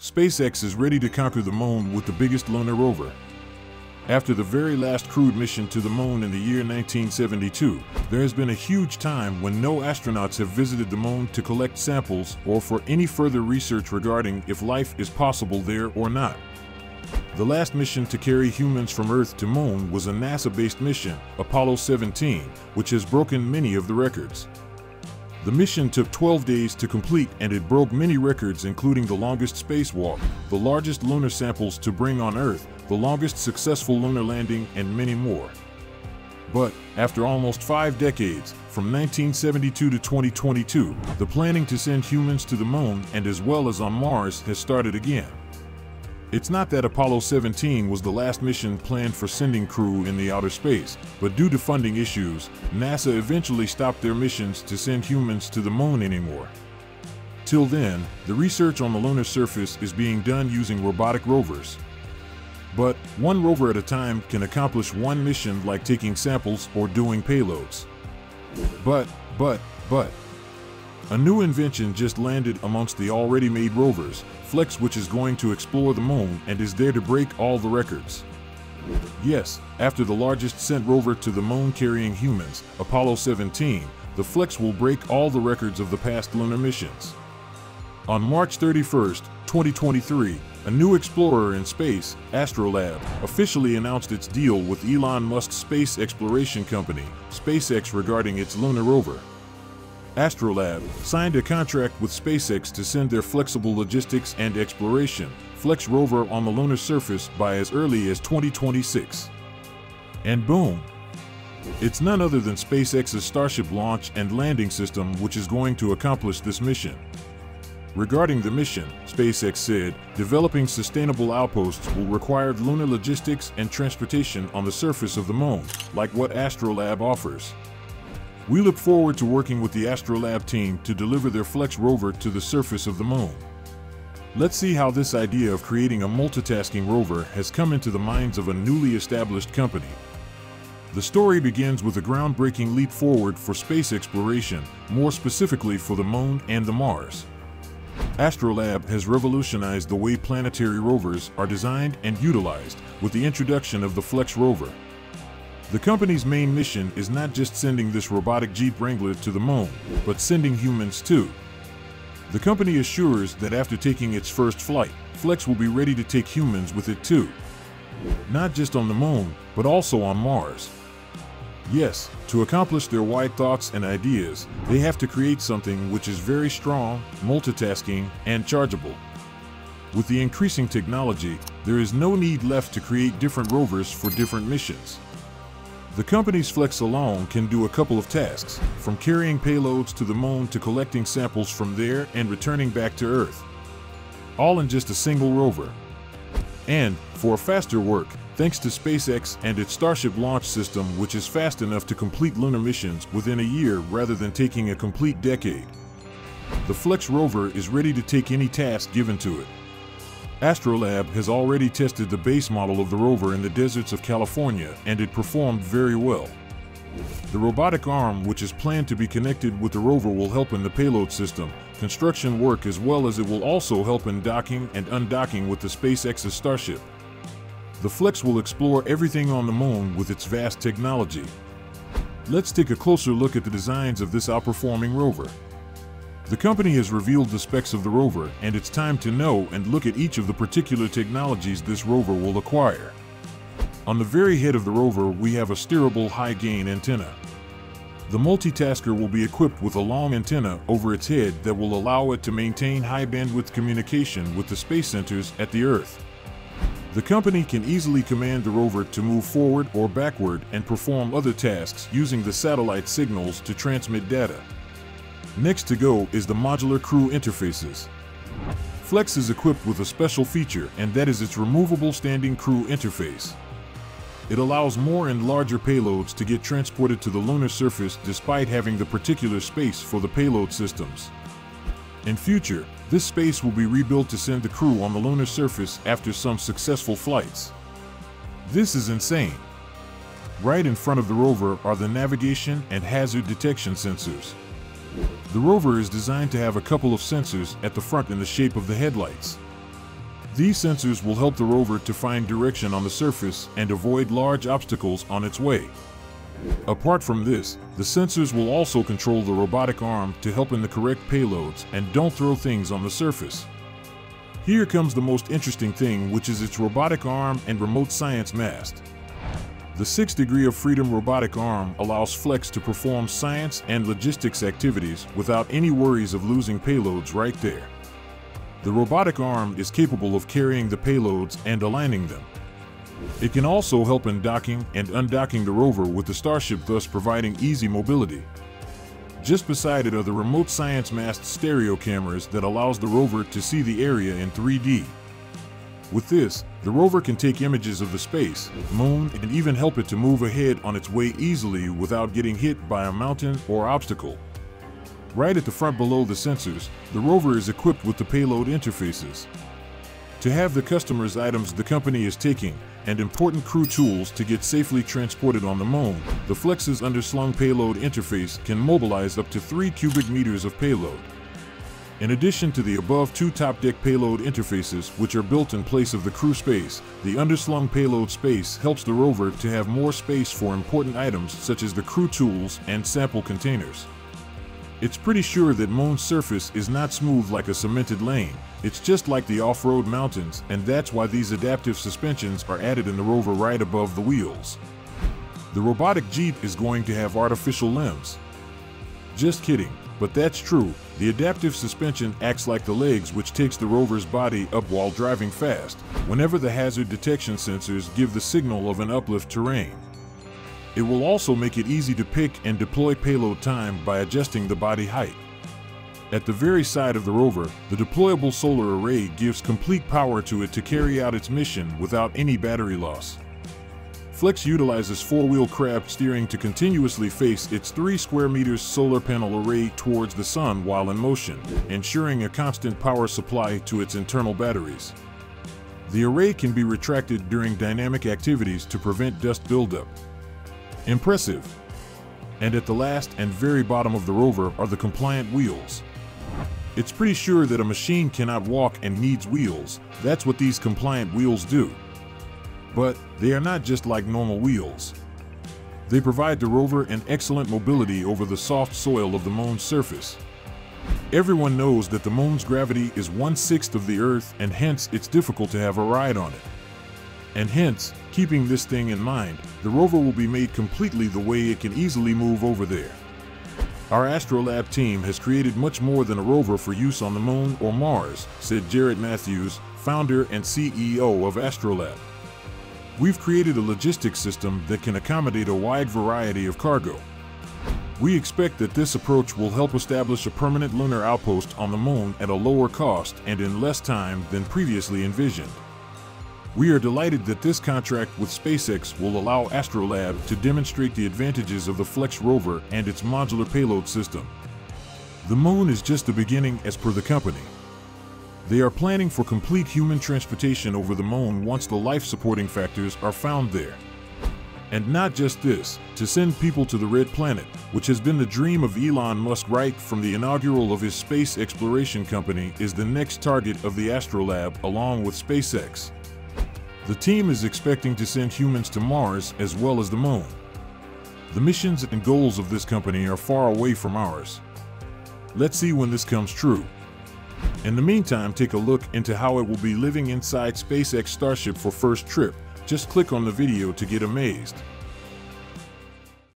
SpaceX is ready to conquer the moon with the biggest lunar rover. After the very last crewed mission to the moon in the year 1972, there has been a huge time when no astronauts have visited the moon to collect samples or for any further research regarding if life is possible there or not. The last mission to carry humans from Earth to Moon was a NASA-based mission, Apollo 17, which has broken many of the records. The mission took 12 days to complete and it broke many records, including the longest spacewalk, the largest lunar samples to bring on Earth, the longest successful lunar landing, and many more. But, after almost 5 decades, from 1972 to 2022, the planning to send humans to the moon and as well as on Mars has started again. It's not that Apollo 17 was the last mission planned for sending crew in the outer space, but due to funding issues, NASA eventually stopped their missions to send humans to the moon anymore. Till then, the research on the lunar surface is being done using robotic rovers. But, one rover at a time can accomplish one mission, like taking samples or doing payloads. But, a new invention just landed amongst the already made rovers, Flex, which is going to explore the moon and is there to break all the records. Yes, after the largest sent rover to the moon carrying humans, Apollo 17, the Flex will break all the records of the past lunar missions. On March 31, 2023, a new explorer in space, Astrolab, officially announced its deal with Elon Musk's space exploration company, SpaceX, regarding its lunar rover. Astrolab signed a contract with SpaceX to send their flexible logistics and exploration, Flex rover on the lunar surface by as early as 2026. And boom! It's none other than SpaceX's Starship launch and landing system which is going to accomplish this mission. Regarding the mission, SpaceX said, developing sustainable outposts will require lunar logistics and transportation on the surface of the moon, like what Astrolab offers. We look forward to working with the Astrolab team to deliver their Flex rover to the surface of the moon. Let's see how this idea of creating a multitasking rover has come into the minds of a newly established company. The story begins with a groundbreaking leap forward for space exploration, more specifically for the moon and the Mars. Astrolab has revolutionized the way planetary rovers are designed and utilized with the introduction of the Flex rover. The company's main mission is not just sending this robotic Jeep Wrangler to the moon, but sending humans too. The company assures that after taking its first flight, Flex will be ready to take humans with it too. Not just on the moon, but also on Mars. Yes, to accomplish their wide thoughts and ideas, they have to create something which is very strong, multitasking, and chargeable. With the increasing technology, there is no need left to create different rovers for different missions. The company's Flex alone can do a couple of tasks, from carrying payloads to the moon to collecting samples from there and returning back to Earth. All in just a single rover. And, for faster work, thanks to SpaceX and its Starship launch system, which is fast enough to complete lunar missions within a year rather than taking a complete decade. The Flex rover is ready to take any task given to it. Astrolab has already tested the base model of the rover in the deserts of California, and it performed very well. The robotic arm, which is planned to be connected with the rover, will help in the payload system, construction work, as well as it will also help in docking and undocking with the SpaceX's Starship. The Flex will explore everything on the moon with its vast technology. Let's take a closer look at the designs of this outperforming rover. The company has revealed the specs of the rover, and it's time to know and look at each of the particular technologies this rover will acquire. On the very head of the rover, we have a steerable high-gain antenna. The multitasker will be equipped with a long antenna over its head that will allow it to maintain high-bandwidth communication with the space centers at the Earth. The company can easily command the rover to move forward or backward and perform other tasks using the satellite signals to transmit data. Next to go is the modular crew interfaces. Flex is equipped with a special feature, and that is its removable standing crew interface. It allows more and larger payloads to get transported to the lunar surface despite having the particular space for the payload systems. In future, this space will be rebuilt to send the crew on the lunar surface after some successful flights. This is insane. Right in front of the rover are the navigation and hazard detection sensors. The rover is designed to have a couple of sensors at the front in the shape of the headlights. These sensors will help the rover to find direction on the surface and avoid large obstacles on its way. Apart from this, the sensors will also control the robotic arm to help in the correct payloads and don't throw things on the surface. Here comes the most interesting thing, which is its robotic arm and remote science mast. The 6 Degree of Freedom robotic arm allows Flex to perform science and logistics activities without any worries of losing payloads right there. The robotic arm is capable of carrying the payloads and aligning them. It can also help in docking and undocking the rover with the Starship, thus providing easy mobility. Just beside it are the remote science mast stereo cameras that allows the rover to see the area in 3D. With this, the rover can take images of the space, moon, and even help it to move ahead on its way easily without getting hit by a mountain or obstacle. Right at the front below the sensors, the rover is equipped with the payload interfaces. To have the customer's items the company is taking and important crew tools to get safely transported on the moon, the Flex's underslung payload interface can mobilize up to 3 cubic meters of payload. In addition to the above 2 top deck payload interfaces, which are built in place of the crew space, the underslung payload space helps the rover to have more space for important items such as the crew tools and sample containers. It's pretty sure that Moon's surface is not smooth like a cemented lane. It's just like the off-road mountains, and that's why these adaptive suspensions are added in the rover right above the wheels. The robotic Jeep is going to have artificial limbs. Just kidding, but that's true. The adaptive suspension acts like the legs, which takes the rover's body up while driving fast, whenever the hazard detection sensors give the signal of an uplift terrain. It will also make it easy to pick and deploy payload time by adjusting the body height. At the very side of the rover, the deployable solar array gives complete power to it to carry out its mission without any battery loss. Flex utilizes 4-wheel crab steering to continuously face its 3 square meters solar panel array towards the sun while in motion, ensuring a constant power supply to its internal batteries. The array can be retracted during dynamic activities to prevent dust buildup. Impressive! And at the last and very bottom of the rover are the compliant wheels. It's pretty sure that a machine cannot walk and needs wheels. That's what these compliant wheels do. But they are not just like normal wheels. They provide the rover an excellent mobility over the soft soil of the Moon's surface. Everyone knows that the Moon's gravity is 1/6 of the Earth, and hence it's difficult to have a ride on it. And hence, keeping this thing in mind, the rover will be made completely the way it can easily move over there. Our Astrolab team has created much more than a rover for use on the Moon or Mars, said Jarrett Matthews, founder and CEO of Astrolab. We've created a logistics system that can accommodate a wide variety of cargo. We expect that this approach will help establish a permanent lunar outpost on the Moon at a lower cost and in less time than previously envisioned. We are delighted that this contract with SpaceX will allow Astrolab to demonstrate the advantages of the Flex rover and its modular payload system. The Moon is just the beginning, as per the company. They are planning for complete human transportation over the Moon once the life-supporting factors are found there. And not just this, to send people to the Red Planet, which has been the dream of Elon Musk right from the inaugural of his space exploration company, is the next target of the Astrolab along with SpaceX. The team is expecting to send humans to Mars as well as the Moon. The missions and goals of this company are far away from ours. Let's see when this comes true. In the meantime, take a look into how it will be living inside SpaceX Starship for first trip. Just click on the video to get amazed.